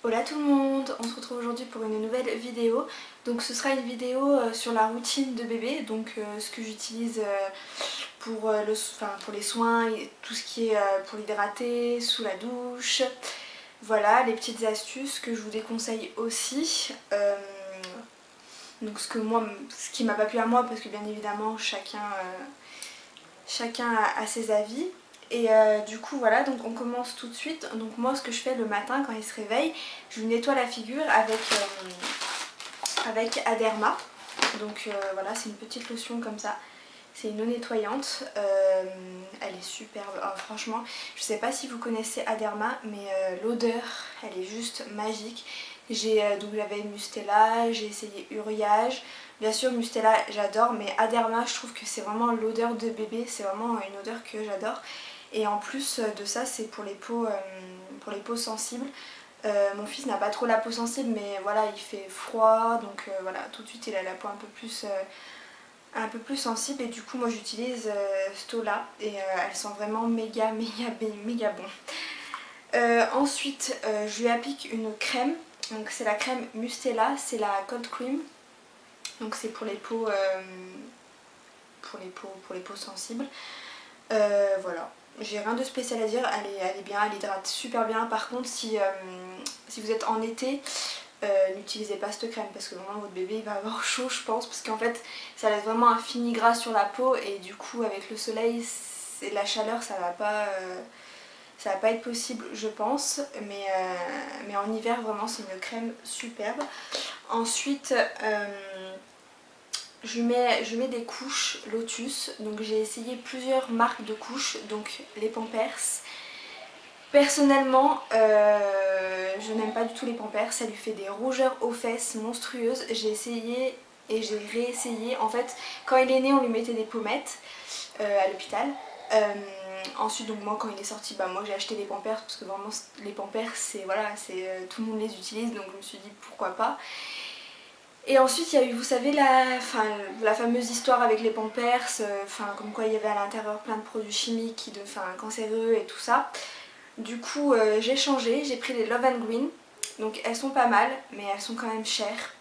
Hola tout le monde, on se retrouve aujourd'hui pour une nouvelle vidéo. Donc ce sera une vidéo sur la routine de bébé, donc ce que j'utilise pour les soins, et tout ce qui est pour l'hydrater, sous la douche. Voilà, les petites astuces que je vous déconseille aussi. Donc ce qui m'a pas plu à moi, parce que bien évidemment chacun a ses avis. Et du coup voilà, donc on commence tout de suite. Donc moi ce que je fais le matin quand il se réveille, je lui nettoie la figure avec Aderma. Donc voilà, c'est une petite lotion comme ça. C'est une eau nettoyante, elle est superbe. Alors, franchement, je sais pas si vous connaissez Aderma, mais l'odeur, elle est juste magique. Donc j'avais Mustela, j'ai essayé Uriage. Bien sûr Mustela j'adore, mais Aderma je trouve que c'est vraiment l'odeur de bébé, c'est vraiment une odeur que j'adore. Et en plus de ça, c'est pour les peaux sensibles. Mon fils n'a pas trop la peau sensible, mais voilà, il fait froid, donc voilà, tout de suite il a la peau un peu plus sensible, et du coup moi j'utilise cette eau là et elle sent vraiment méga bon. Ensuite je lui applique une crème, donc c'est la crème Mustela, c'est la Cold Cream, donc c'est pour les peaux sensibles. Voilà, j'ai rien de spécial à dire, elle est bien, elle hydrate super bien. Par contre si vous êtes en été, n'utilisez pas cette crème parce que vraiment votre bébé il va avoir chaud je pense, parce qu'en fait ça laisse vraiment un fini gras sur la peau, et du coup avec le soleil et la chaleur ça va pas être possible je pense, mais en hiver vraiment c'est une crème superbe. Ensuite je mets des couches Lotus, donc j'ai essayé plusieurs marques de couches, donc les Pampers. Personnellement, je n'aime pas du tout les Pampers, ça lui fait des rougeurs aux fesses monstrueuses. J'ai essayé et j'ai réessayé. En fait, quand il est né, on lui mettait des pommettes à l'hôpital. Ensuite, donc moi, quand il est sorti, bah moi j'ai acheté des Pampers parce que vraiment les Pampers, c'est voilà, tout le monde les utilise, donc je me suis dit pourquoi pas. Et ensuite, il y a eu, vous savez, la fameuse histoire avec les Pampers, comme quoi il y avait à l'intérieur plein de produits chimiques, cancéreux et tout ça. Du coup j'ai changé, j'ai pris les Love and Green, donc elles sont pas mal mais elles sont quand même chères.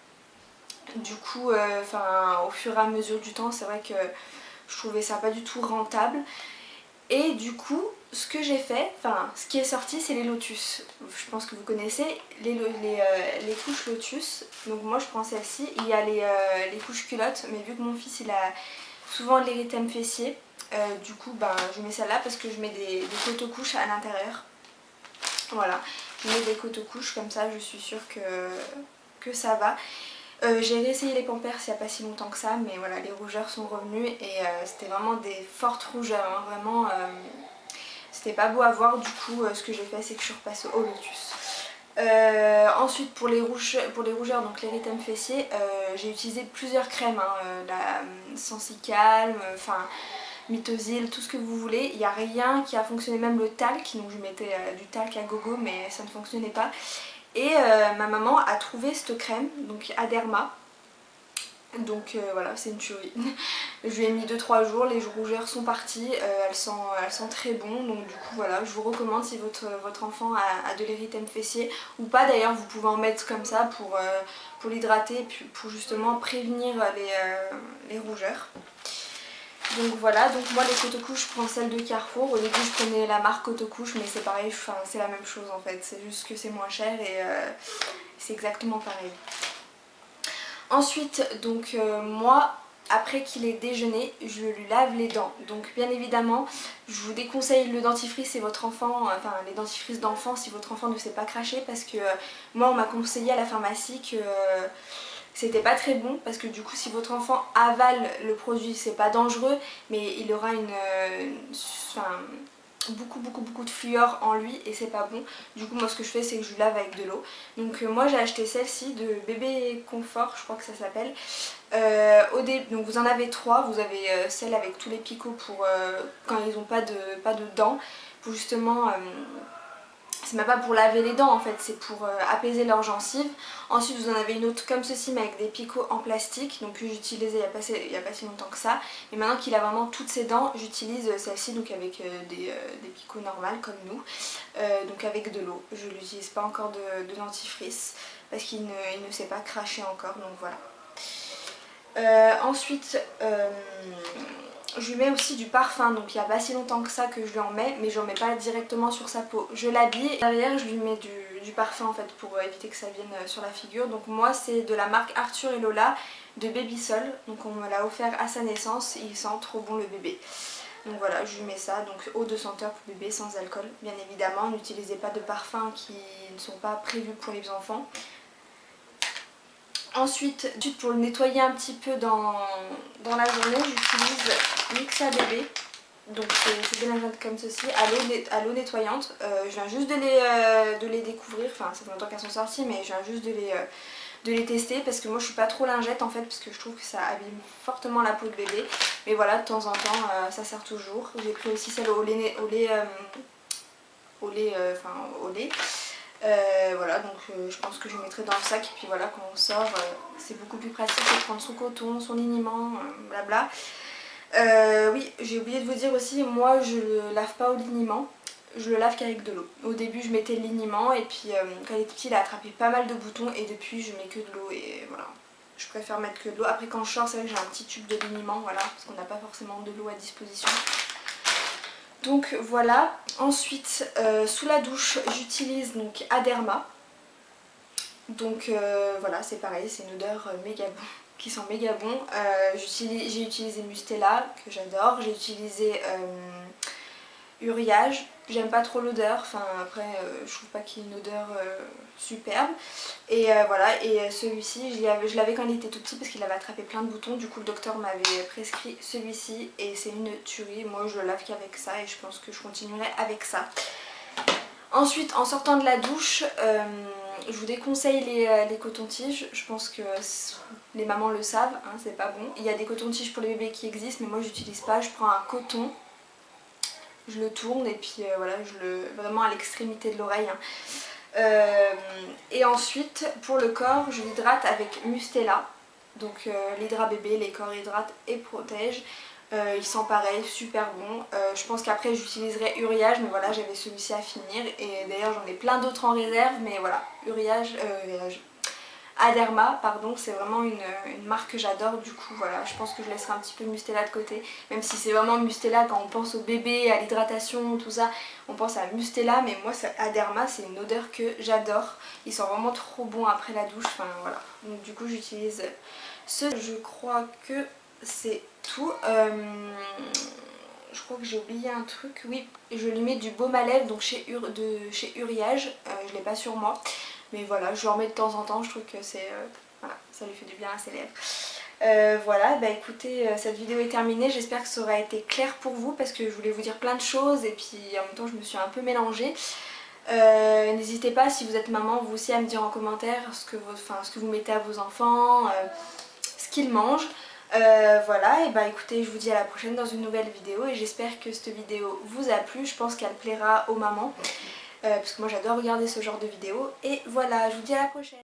Du coup au fur et à mesure du temps c'est vrai que je trouvais ça pas du tout rentable. Et du coup ce que j'ai fait, ce qui est sorti c'est les Lotus. Je pense que vous connaissez les couches Lotus, donc moi je prends celle-ci. Il y a les couches culottes, mais vu que mon fils il a souvent de l'érythème fessier, du coup je mets celle-là parce que je mets des couches à l'intérieur. Voilà, je mets des couches comme ça, je suis sûre que ça va. J'ai réessayé les Pampers il n'y a pas si longtemps que ça, mais voilà, les rougeurs sont revenues et c'était vraiment des fortes rougeurs, hein, vraiment c'était pas beau à voir. Du coup ce que j'ai fait c'est que je suis repassée au Lotus. Ensuite pour les rougeurs, donc l'érythème fessier, j'ai utilisé plusieurs crèmes, hein, la Sensicalm, Mitosil, tout ce que vous voulez. Il n'y a rien qui a fonctionné, même le talc, donc je mettais du talc à gogo mais ça ne fonctionnait pas. Et ma maman a trouvé cette crème, donc Aderma. Donc voilà, c'est une tuerie. Je lui ai mis 2-3 jours, les rougeurs sont parties, elles sentent très bon. Donc du coup voilà, je vous recommande si votre enfant a de l'érythème fessier, ou pas d'ailleurs, vous pouvez en mettre comme ça pour l'hydrater, puis pour justement prévenir les rougeurs. Donc voilà, donc moi les Cotocouches je prends celle de Carrefour. Au début je prenais la marque Cotocouche, mais c'est pareil, c'est la même chose en fait, c'est juste que c'est moins cher et c'est exactement pareil. Ensuite donc moi après qu'il ait déjeuné, je lui lave les dents. Donc bien évidemment je vous déconseille le dentifrice et votre enfant, les dentifrices d'enfant si votre enfant ne sait pas cracher, parce que moi on m'a conseillé à la pharmacie que c'était pas très bon, parce que du coup si votre enfant avale le produit c'est pas dangereux, mais il aura beaucoup de fluor en lui et c'est pas bon. Du coup moi ce que je fais c'est que je lave avec de l'eau. Donc moi j'ai acheté celle-ci de Bébé Confort, je crois que ça s'appelle. Donc vous en avez 3, vous avez celle avec tous les picots pour quand ils n'ont pas de dents, pour justement c'est même pas pour laver les dents en fait, c'est pour apaiser leurs gencives. Ensuite vous en avez une autre comme ceci mais avec des picots en plastique, donc que j'utilisais il y a pas si longtemps que ça. Et maintenant qu'il a vraiment toutes ses dents, j'utilise celle-ci donc avec des picots normales comme nous, donc avec de l'eau. Je l'utilise pas encore de dentifrice parce qu'il ne sait pas cracher encore, donc voilà. Ensuite je lui mets aussi du parfum, donc il n'y a pas si longtemps que ça que je lui en mets, mais je n'en mets pas directement sur sa peau. Je l'habille et derrière je lui mets du parfum en fait pour éviter que ça vienne sur la figure. Donc moi c'est de la marque Arthur et Lola de Baby Sol, donc on me l'a offert à sa naissance, il sent trop bon le bébé. Donc voilà, je lui mets ça, donc eau de senteur pour bébé sans alcool, bien évidemment. N'utilisez pas de parfums qui ne sont pas prévus pour les enfants. Ensuite, pour le nettoyer un petit peu dans la journée, j'utilise Mixa Bébé. Donc c'est des lingettes comme ceci, à l'eau nettoyante. Je viens juste de les découvrir, enfin ça fait longtemps qu'elles sont sorties, mais je viens juste de les tester parce que moi je suis pas trop lingette en fait, parce que je trouve que ça abîme fortement la peau de bébé. Mais voilà, de temps en temps ça sert toujours. J'ai pris aussi celle au lait. Voilà, donc je pense que je mettrai dans le sac et puis voilà, quand on sort c'est beaucoup plus pratique de prendre son coton, son liniment, blabla. Oui, j'ai oublié de vous dire aussi, moi je le lave pas au liniment, je le lave qu'avec de l'eau. Au début je mettais le liniment et puis quand il était petit il a attrapé pas mal de boutons et depuis je mets que de l'eau et voilà. Je préfère mettre que de l'eau. Après quand je sors c'est vrai que j'ai un petit tube de liniment, voilà, parce qu'on n'a pas forcément de l'eau à disposition. Donc voilà, ensuite sous la douche j'utilise donc Aderma. Donc voilà, c'est pareil, c'est une odeur méga bon, qui sent méga bon. J'ai utilisé Mustela que j'adore, j'ai utilisé Uriage, j'aime pas trop l'odeur, enfin après je trouve pas qu'il y ait une odeur superbe. Et voilà, et celui-ci je l'avais quand il était tout petit parce qu'il avait attrapé plein de boutons, du coup le docteur m'avait prescrit celui-ci et c'est une tuerie. Moi je le lave qu'avec ça et je pense que je continuerai avec ça. Ensuite en sortant de la douche, je vous déconseille les cotons-tiges, je pense que les mamans le savent, hein, c'est pas bon. Il y a des cotons-tiges pour les bébés qui existent mais moi j'utilise pas, je prends un coton. Je le tourne et puis voilà, vraiment à l'extrémité de l'oreille. Hein. Et ensuite, pour le corps, je l'hydrate avec Mustela. Donc l'Hydra Bébé, les corps hydrate et protège. Il sent pareil, super bon. Je pense qu'après j'utiliserai Uriage, mais voilà, j'avais celui-ci à finir. Et d'ailleurs j'en ai plein d'autres en réserve, mais voilà, Aderma, pardon, c'est vraiment une marque que j'adore, du coup voilà, je pense que je laisserai un petit peu Mustela de côté, même si c'est vraiment Mustela, quand on pense au bébé, à l'hydratation, tout ça, on pense à Mustela, mais moi Aderma c'est une odeur que j'adore, il sent vraiment trop bon après la douche, enfin voilà, donc du coup j'utilise ce, je crois que c'est tout. Je crois que j'ai oublié un truc, oui, je lui mets du baume à lèvres, donc chez Uriage, je l'ai pas sur moi. Mais voilà, je lui en mets de temps en temps, je trouve que c'est voilà, ça lui fait du bien à ses lèvres. Voilà, bah écoutez, cette vidéo est terminée, j'espère que ça aura été clair pour vous parce que je voulais vous dire plein de choses et puis en même temps je me suis un peu mélangée. N'hésitez pas si vous êtes maman, vous aussi à me dire en commentaire ce que vous mettez à vos enfants, ce qu'ils mangent. Voilà, et bah écoutez, je vous dis à la prochaine dans une nouvelle vidéo et j'espère que cette vidéo vous a plu, je pense qu'elle plaira aux mamans. Parce que moi j'adore regarder ce genre de vidéos. Et voilà, je vous dis à la prochaine.